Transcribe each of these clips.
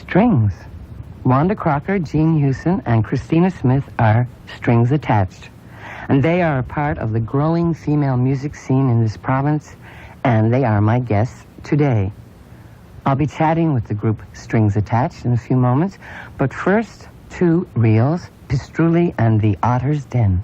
strings. Wanda Crocker, Jean Hewson, and Christina Smith are strings attached. And they are a part of the growing female music scene in this province, and they are my guests today. I'll be chatting with the group Strings Attached in a few moments, but first, two reels, Pistrulli and the Otter's Den.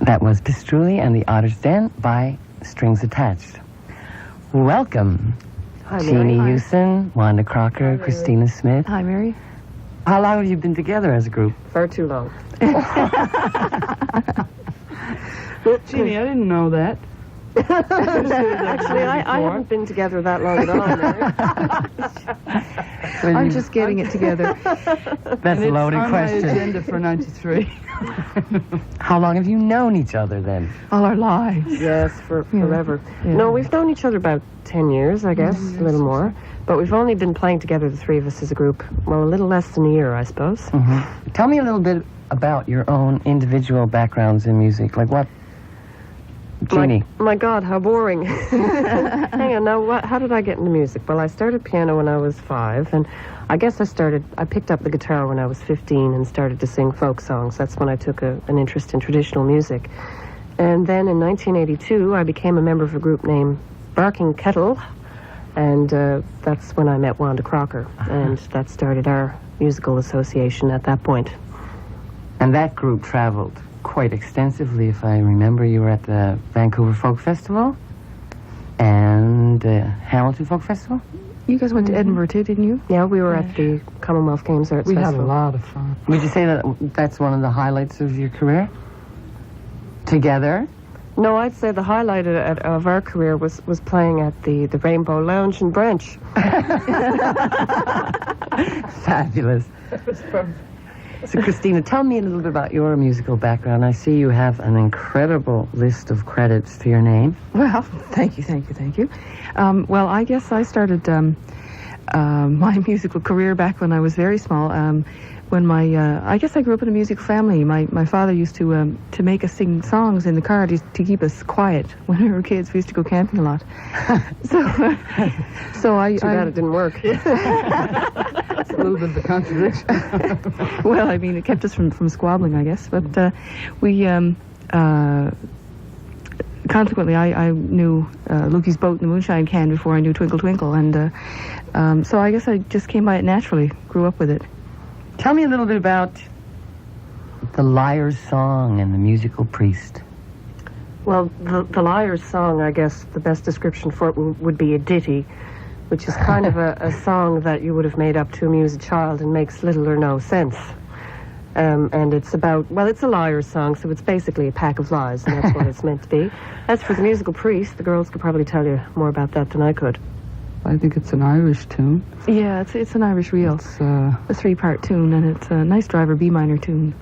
That was Pistrulli and the Otter's Den by Strings Attached. Welcome, Jeannie Hewson, Wanda Crocker, Christina Smith. Hi, Mary. How long have you been together as a group? Far too long. Jeannie, I didn't know that. Actually, I haven't been together that long at all, Mary. I'm just getting it together. That's a loaded on question. my agenda for 93. How long have you known each other then? All our lives. Yes, forever. Yeah. No, we've known each other about 10 years, I guess, a little more. But we've only been playing together, the three of us as a group, well, a little less than a year, I suppose. Mm-hmm. Tell me a little bit about your own individual backgrounds in music. Like what? Jeannie. My God, how boring. Hang on, now, how did I get into music? Well, I started piano when I was 5, and I guess I picked up the guitar when I was 15 and started to sing folk songs. That's when I took an interest in traditional music. And then in 1982, I became a member of a group named Barking Kettle, and that's when I met Wanda Crocker, and that started our musical association at that point. And that group traveled quite extensively, if I remember. You were at the Vancouver Folk Festival and Hamilton Folk Festival? You guys went to Edinburgh too, didn't you? Yeah, we were at the Commonwealth Games Arts We Festival. had a lot of fun. Would you say that that's one of the highlights of your career? Together? No, I'd say the highlight of our career was playing at the Rainbow Lounge in Branch. Fabulous. So, Christina, tell me a little bit about your musical background. I see you have an incredible list of credits to your name. Well, thank you. Well, I guess I started my musical career back when I was very small. When I guess I grew up in a musical family. My father used to make us sing songs in the car to keep us quiet when we were kids. We used to go camping a lot. So I... Too bad it didn't work. That's a little bit of a contradiction. Well, I mean, it kept us from squabbling, I guess. But consequently, I knew Lukey's Boat and the Moonshine Can before I knew Twinkle Twinkle. And so I guess I just came by it naturally, grew up with it. Tell me a little bit about the Liar's Song and the Musical Priest. Well, the Liar's Song, I guess the best description for it would be a ditty, which is kind of a song that you would have made up to amuse a child and makes little or no sense. And it's about, well, it's a liar's song, so it's basically a pack of lies, and that's what it's meant to be. As for the Musical Priest, the girls could probably tell you more about that than I could. I think it's an Irish tune. Yeah, it's an Irish reel. It's, a 3-part tune, and it's a nice driver B minor tune.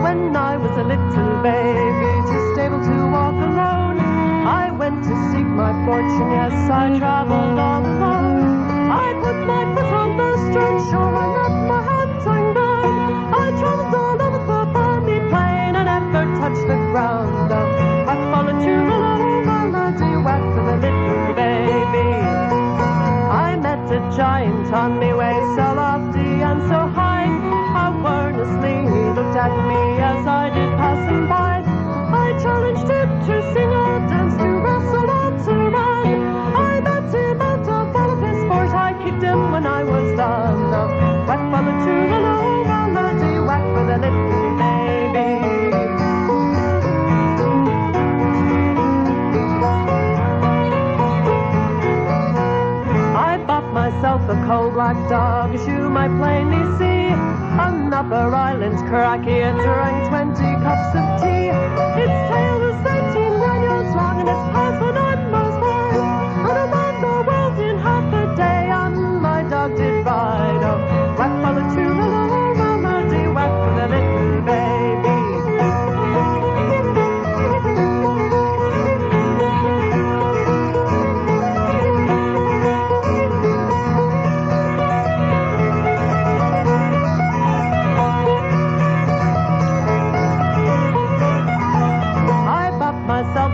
When I was a little baby, just able to walk alone, I went to seek my fortune, yes, I traveled all alone. I put my foot on the stern shore and left my hands undone. I traveled all over the balmy plain and never touched the ground. I followed to the low melody, wet for the little baby. I met a giant on me way, so lofty and so high. How earnestly he looked at me as I did pass him by. I challenged him to sing or dance, to wrestle or to run. I met him out of all of his sport, I kicked him when I was done. Whack followed to the low melody, whack for the little baby. I bought myself a coal black dog, as you might plainly see. On Upper Island, Crocker, and drank 20 cups of tea. Its tail was 13 yards long, and its paws were 9 miles wide. And around the world in half a day, on my dog did ride. Oh, whack followed to the low melody, whack for the little baby.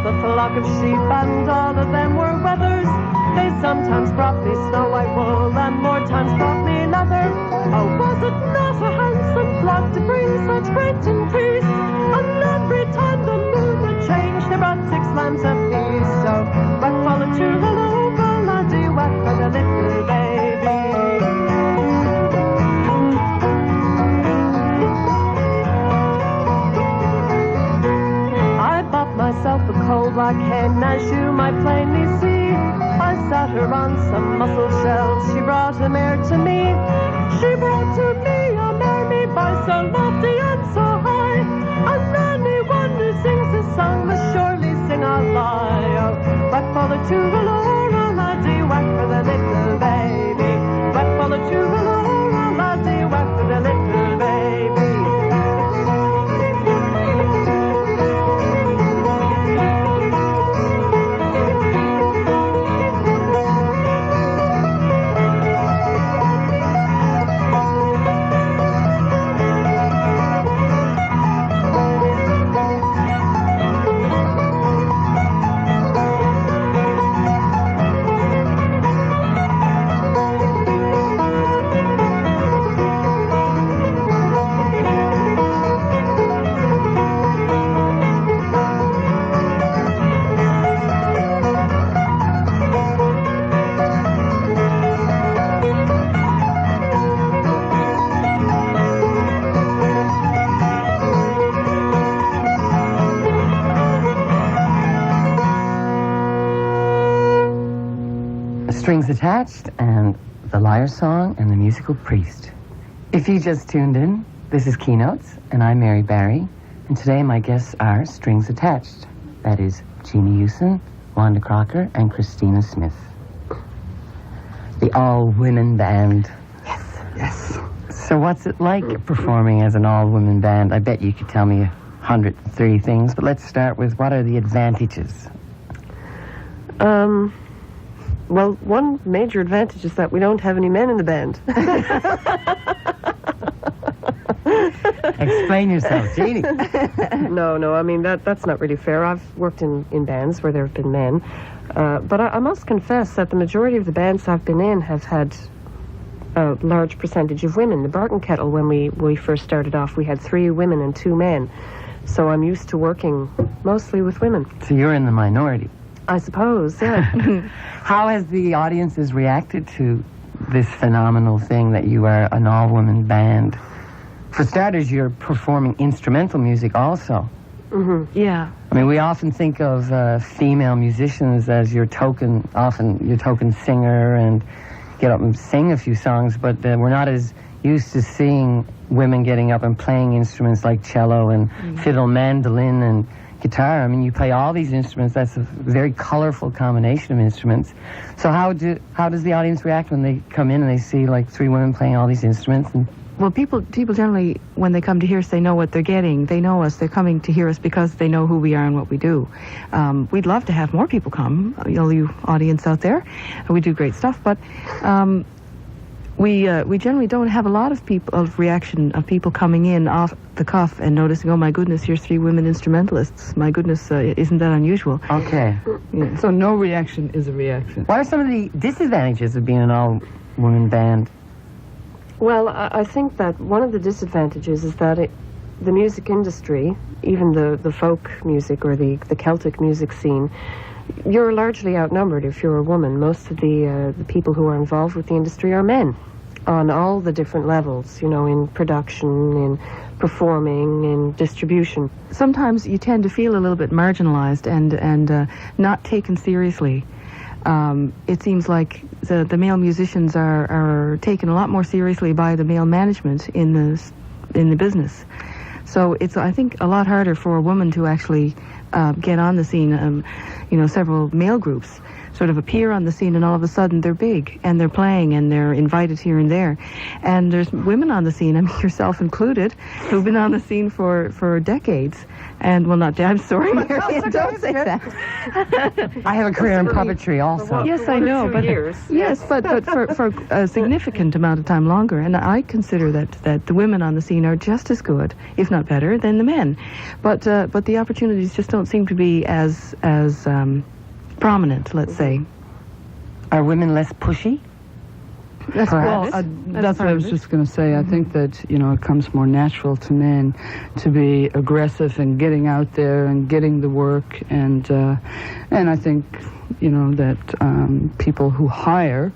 A flock of sheep, and all of them were wethers. They sometimes brought me snow white wool, and more times brought me leather. Oh, was it not a handsome flock to bring such great increase? And every time the moon would change, they brought 6 lambs apiece. So, whack followed to the low melody, whack for the little baby. Myself a coal black hen, as you might plainly see. I sat her on some mussel shells, she brought a mare to me. She brought to me a mare made by so lofty and so high. And anyone who sings this song must surely sing a lie. Oh, whack followed to the low melody, whack for the little baby. Whack followed to the low melody, whack for the little baby. Strings Attached and the Lyre Song and the Musical Priest. If you just tuned in, this is Keynotes, and I'm Mary Barry, and today my guests are Strings Attached. That is Jeannie Hewson, Wanda Crocker, and Christina Smith. The all-women band. Yes. So what's it like performing as an all-women band? I bet you could tell me 130 things, but let's start with what are the advantages? Well, one major advantage is that we don't have any men in the band. Explain yourself, Jeannie. No, I mean, that's not really fair. I've worked in bands where there have been men. But I must confess that the majority of the bands I've been in have had a large percentage of women. The Barton Kettle, when we first started off, we had 3 women and 2 men. So I'm used to working mostly with women. So you're in the minority. I suppose, yeah. How has the audiences reacted to this phenomenal thing that you are an all-woman band? For starters, you're performing instrumental music also. Mm-hmm. Yeah. I mean, we often think of female musicians as your token singer and get up and sing a few songs, but we're not as used to seeing women getting up and playing instruments like cello and fiddle, mandolin, and guitar. I mean, you play all these instruments. That's a very colorful combination of instruments. So how does the audience react when they come in and they see like 3 women playing all these instruments? And Well, people generally, when they come to hear us, they know what they're getting. They know us. They're coming to hear us because they know who we are and what we do. We'd love to have more people come, you audience out there. We do great stuff, but we generally don't have a lot of reaction of people coming in off the cuff and noticing, oh my goodness, here's 3 women instrumentalists. My goodness, isn't that unusual? okay. Yeah. So no reaction is a reaction. What are some of the disadvantages of being an all-woman band? Well, I think that one of the disadvantages is that the music industry, even the folk music or the Celtic music scene, you're largely outnumbered if you're a woman. Most of the people who are involved with the industry are men on all the different levels, in production, in performing, in distribution. Sometimes you tend to feel a little bit marginalized and not taken seriously. It seems like the male musicians are taken a lot more seriously by the male management in the business. So it's, I think, a lot harder for a woman to actually get on the scene. Several male groups sort of appear on the scene, and all of a sudden they're big and they're playing and they're invited here and there. And there's women on the scene, I mean yourself included, who've been on the scene for decades. And well, not I'm sorry, Marian, don't say that. I have a career in puppetry also. Yes, I know, but years. yes, but for a significant amount of time longer, and I consider that the women on the scene are just as good, if not better, than the men. But the opportunities just don't seem to be as prominent, let's say. Are women less pushy? That's That's what I was just going to say. I think that, it comes more natural to men to be aggressive and getting out there and getting the work. And I think, that people who hire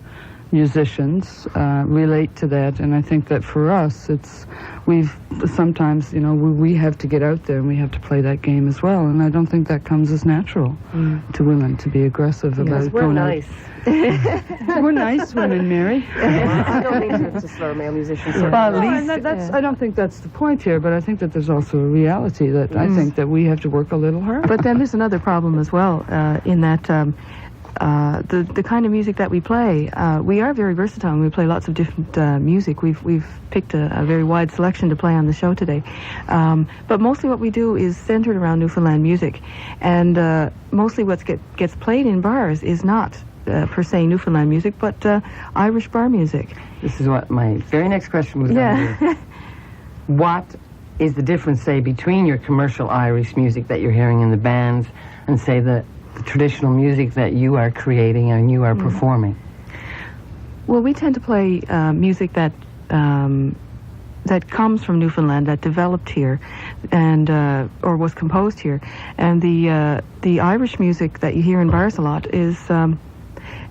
musicians relate to that. And I think that for us, we've sometimes, we have to get out there and we have to play that game as well. And I don't think that comes as natural to women to be aggressive about We're going nice. out. We're nice women, Mary. I don't mean to slur male musicians. Well, at No, least and I don't think that's the point here, but I think that there's also a reality that I think that we have to work a little harder. But then there's another problem as well, in that the kind of music that we play, we are very versatile and we play lots of different music. We've picked a very wide selection to play on the show today. But mostly what we do is centered around Newfoundland music. And mostly what gets played in bars is not per se Newfoundland music, but Irish bar music. this is what my very next question was going to be. What is the difference, say, between your commercial Irish music that you're hearing in the bands and, say, the traditional music that you are creating and you are performing? Well, we tend to play music that comes from Newfoundland, that developed here, and or was composed here. And the Irish music that you hear in bars a lot is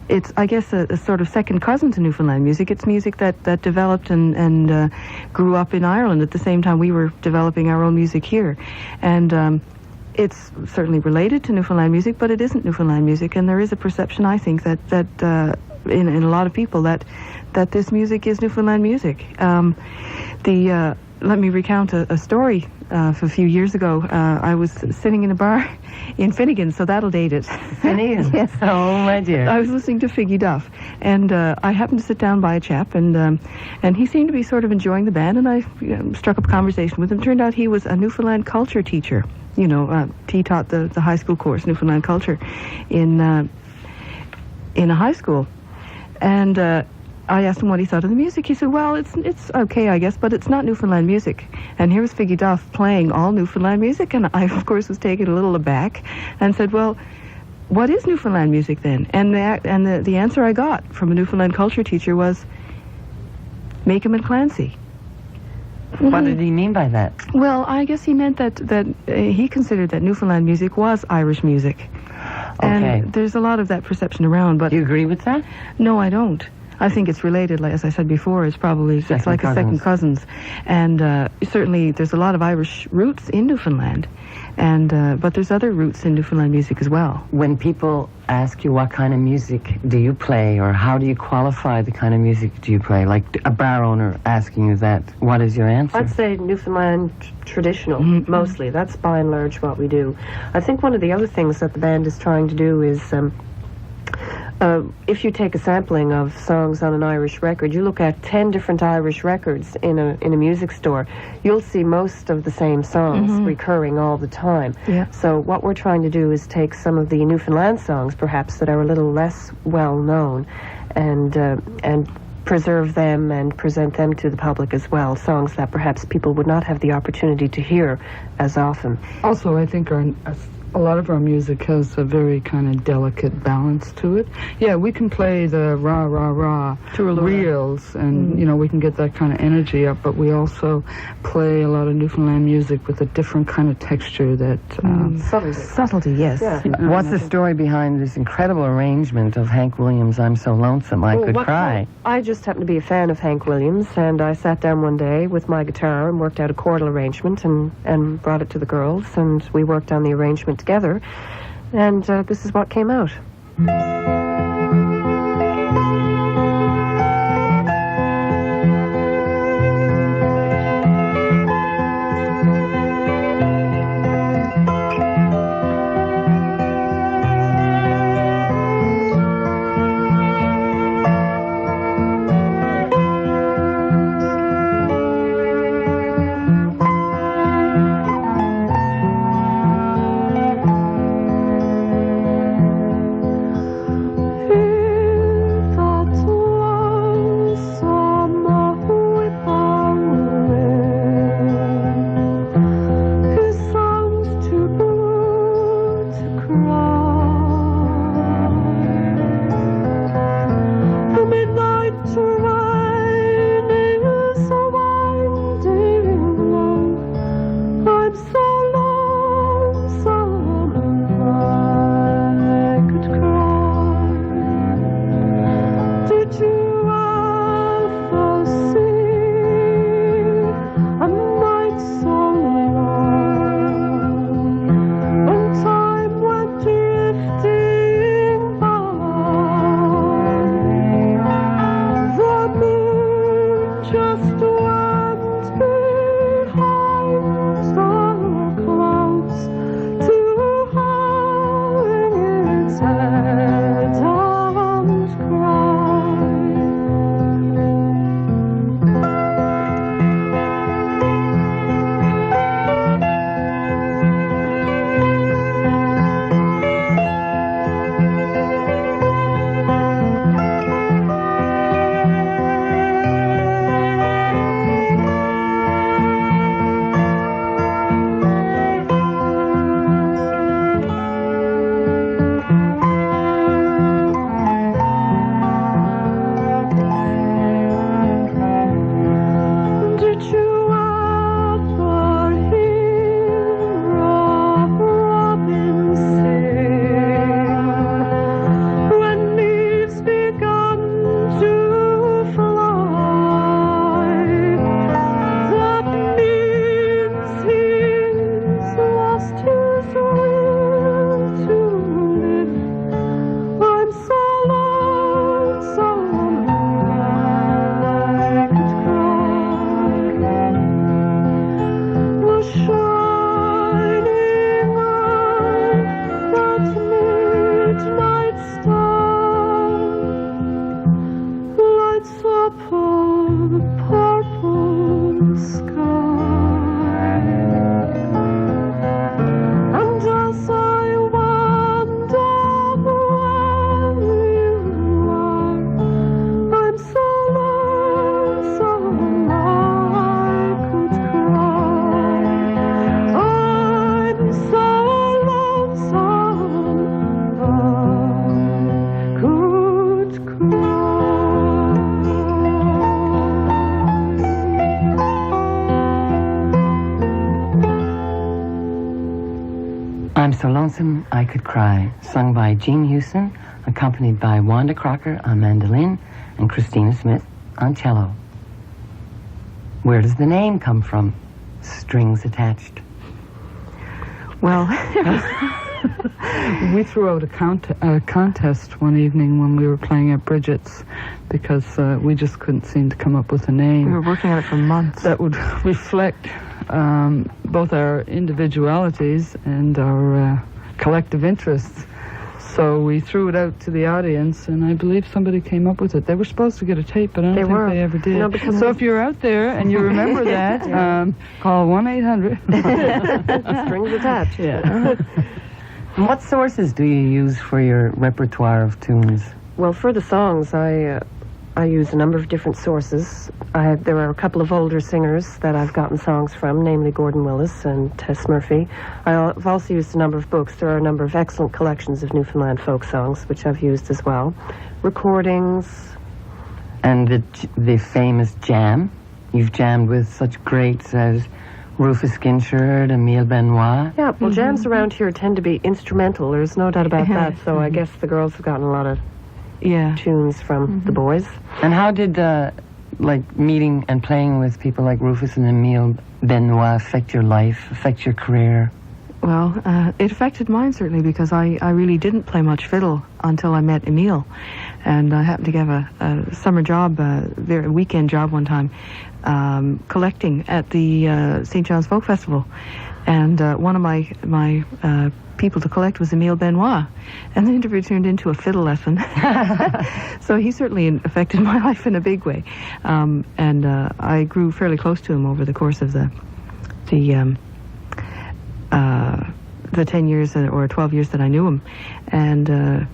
it's, I guess, a sort of second cousin to Newfoundland music. It's music that developed and grew up in Ireland at the same time we were developing our own music here. And it's certainly related to Newfoundland music, but it isn't Newfoundland music. And there is a perception, I think, that in a lot of people that this music is Newfoundland music. Let me recount a story. A few years ago, I was sitting in a bar in Finnegan, so that'll date it. Finnegan? Yes. Oh, my dear. I was listening to Figgy Duff, and I happened to sit down by a chap, and he seemed to be sort of enjoying the band, and I struck up a conversation with him. Turned out he was a Newfoundland culture teacher. You know, he taught the high school course, Newfoundland culture, in a high school. And I asked him what he thought of the music. He said, well, it's okay, I guess, but it's not Newfoundland music. And here was Figgy Duff playing all Newfoundland music, and I, of course, was taken a little aback and said, well, what is Newfoundland music then? And the answer I got from a Newfoundland culture teacher was, Makem and Clancy. What did he mean by that? Well, I guess he meant that he considered that Newfoundland music was Irish music. Okay. And there's a lot of that perception around, but... Do you agree with that? No, I don't. I think it's related, like, as I said before, it's probably it's like a second cousins. And certainly there's a lot of Irish roots in Newfoundland, and but there's other roots in Newfoundland music as well. When people ask you what kind of music do you play, or how do you qualify the kind of music do you play, like a bar owner asking you that, what is your answer? I'd say Newfoundland traditional, mostly. That's by and large what we do. I think one of the other things that the band is trying to do is... if you take a sampling of songs on an Irish record, you look at 10 different Irish records in a music store, you'll see most of the same songs recurring all the time. Yeah. So what we're trying to do is take some of the Newfoundland songs, perhaps, that are a little less well known, and preserve them and present them to the public as well, songs that perhaps people would not have the opportunity to hear as often. Also, I think a lot of our music has a very kind of delicate balance to it. Yeah, we can play the rah, rah, rah reels, and, you know, we can get that kind of energy up, but we also play a lot of Newfoundland music with a different kind of texture that... Subtlety, yes. Yeah. What's the story behind this incredible arrangement of Hank Williams' I'm So Lonesome, I Could Cry? I just happen to be a fan of Hank Williams, and I sat down one day with my guitar and worked out a chordal arrangement and brought it to the girls, and we worked on the arrangement together, and this is what came out. Lonesome I Could Cry, sung by Jean Hewson, accompanied by Wanda Crocker on mandolin and Christina Smith on cello. Where does the name come from? Strings Attached. Well, We threw out a contest one evening when we were playing at Bridget's because we just couldn't seem to come up with a name. we were working on it for months. That would reflect both our individualities and our collective interests. So we threw it out to the audience, and I believe somebody came up with it. They were supposed to get a tape, but I don't think they ever did. No, because so if you're out there and you remember that, call 1-800. Strings Attached. Yeah. And what sources do you use for your repertoire of tunes? Well, for the songs, I use a number of different sources. There are a couple of older singers that I've gotten songs from, namely Gordon Willis and Tess Murphy. I've also used a number of books. There are a number of excellent collections of Newfoundland folk songs, which I've used as well. Recordings. And the famous jam. You've jammed with such greats as Rufus Skinsherd, Emile Benoit. Yeah, well, jams around here tend to be instrumental. There's no doubt about that. So I guess the girls have gotten a lot of tunes from the boys. And how did, meeting and playing with people like Rufus and Emile Benoit affect your life, affect your career? Well, it affected mine certainly because I really didn't play much fiddle until I met Emile. And I happened to get a summer job, a weekend job one time, collecting at the St. John's Folk Festival. And one of my people to collect was Emile Benoit. And the interview turned into a fiddle lesson. So he certainly affected my life in a big way. And I grew fairly close to him over the course of the 10 years or 12 years that I knew him. And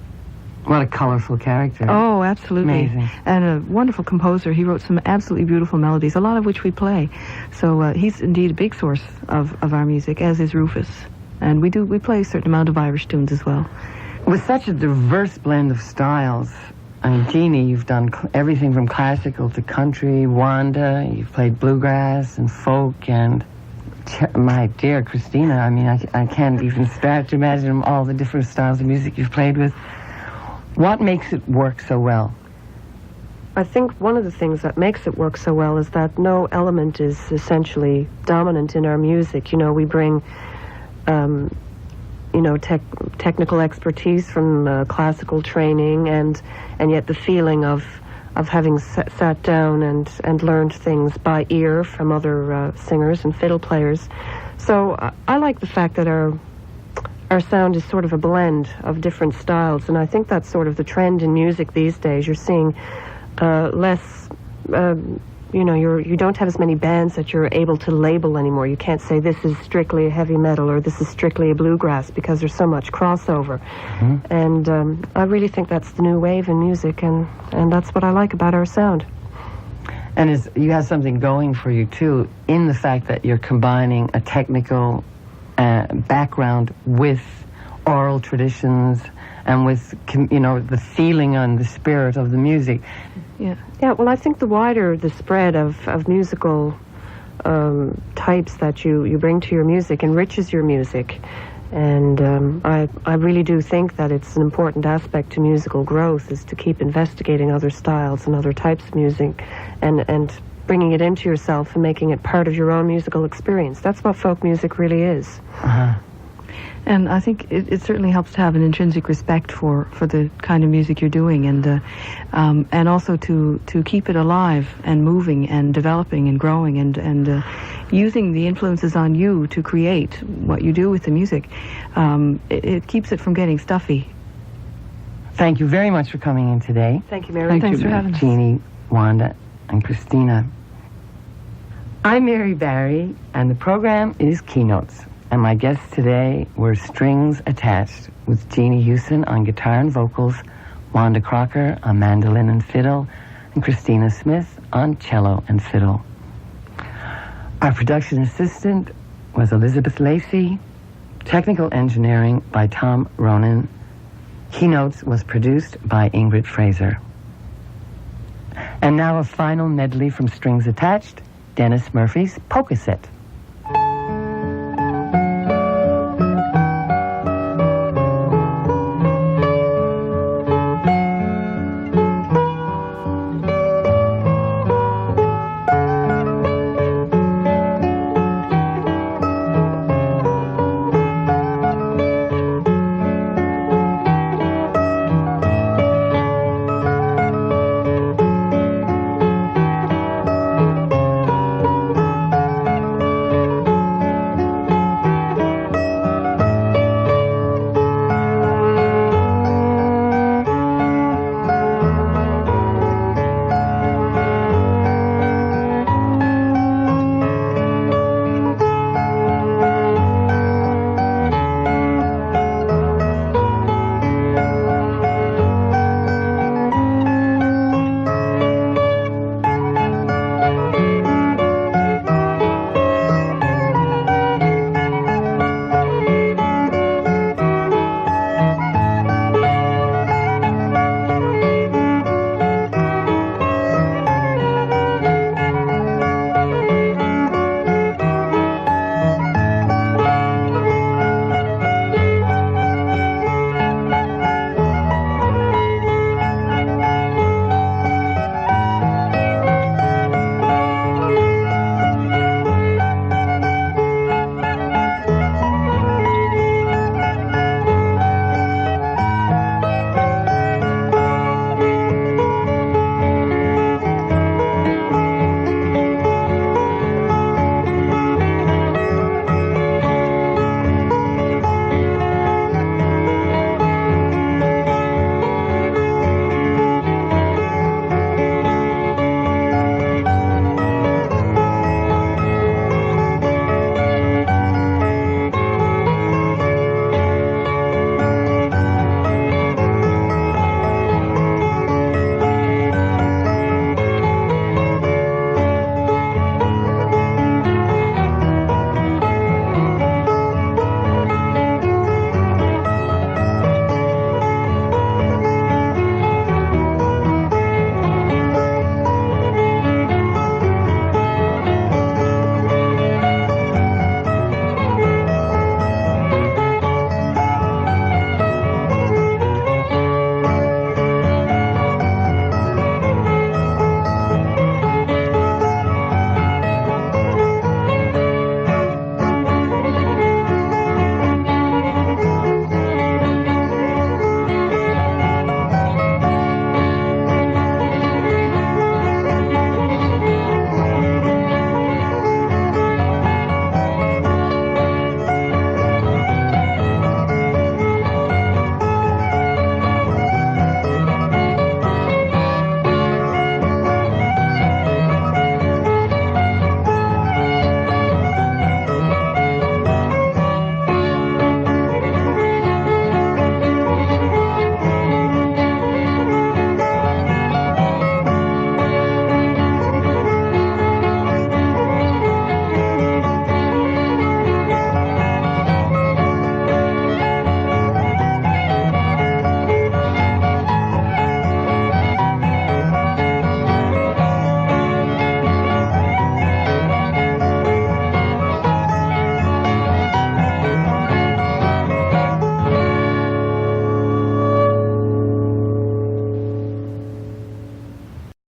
what a colorful character. oh, absolutely. Amazing. And a wonderful composer. He wrote some absolutely beautiful melodies, a lot of which we play. So he's indeed a big source of our music, as is Rufus. And we play a certain amount of Irish tunes as well. With such a diverse blend of styles, I mean, Jeannie, you've done everything from classical to country. Wanda, you've played bluegrass and folk, and my dear Christina, I mean, I can't even start to imagine all the different styles of music you've played with. What makes it work so well? I think one of the things that makes it work so well is that no element is essentially dominant in our music. You know, we bring, technical expertise from classical training, and yet the feeling of having sat down and learned things by ear from other singers and fiddle players. So I like the fact that our sound is sort of a blend of different styles, and I think that's sort of the trend in music these days. You're seeing less, you don't have as many bands that you're able to label anymore. You can't say this is strictly a heavy metal or this is strictly a bluegrass because there's so much crossover. Mm-hmm. And I really think that's the new wave in music, and that's what I like about our sound. And you have something going for you, too, in the fact that you're combining a technical background with oral traditions and with, the feeling and the spirit of the music. Yeah, well, I think the wider the spread of musical types that you bring to your music enriches your music. And I really do think that it's an important aspect to musical growth is to keep investigating other styles and other types of music and bringing it into yourself and making it part of your own musical experience. That's what folk music really is. Uh-huh. And I think it certainly helps to have an intrinsic respect for the kind of music you're doing, and also to keep it alive and moving and developing and growing and using the influences on you to create what you do with the music. It keeps it from getting stuffy. Thank you very much for coming in today. Thank you, Mary. Thanks for having us. Jeannie, Wanda, and Christina. I'm Mary Barry, and the program is Keynotes. And my guests today were Strings Attached, with Jeannie Hewson on guitar and vocals, Wanda Crocker on mandolin and fiddle, and Christina Smith on cello and fiddle. Our production assistant was Elizabeth Lacey. Technical engineering by Tom Ronan. Keynotes was produced by Ingrid Fraser. And now a final medley from Strings Attached, Dennis Murphy's Polka Set.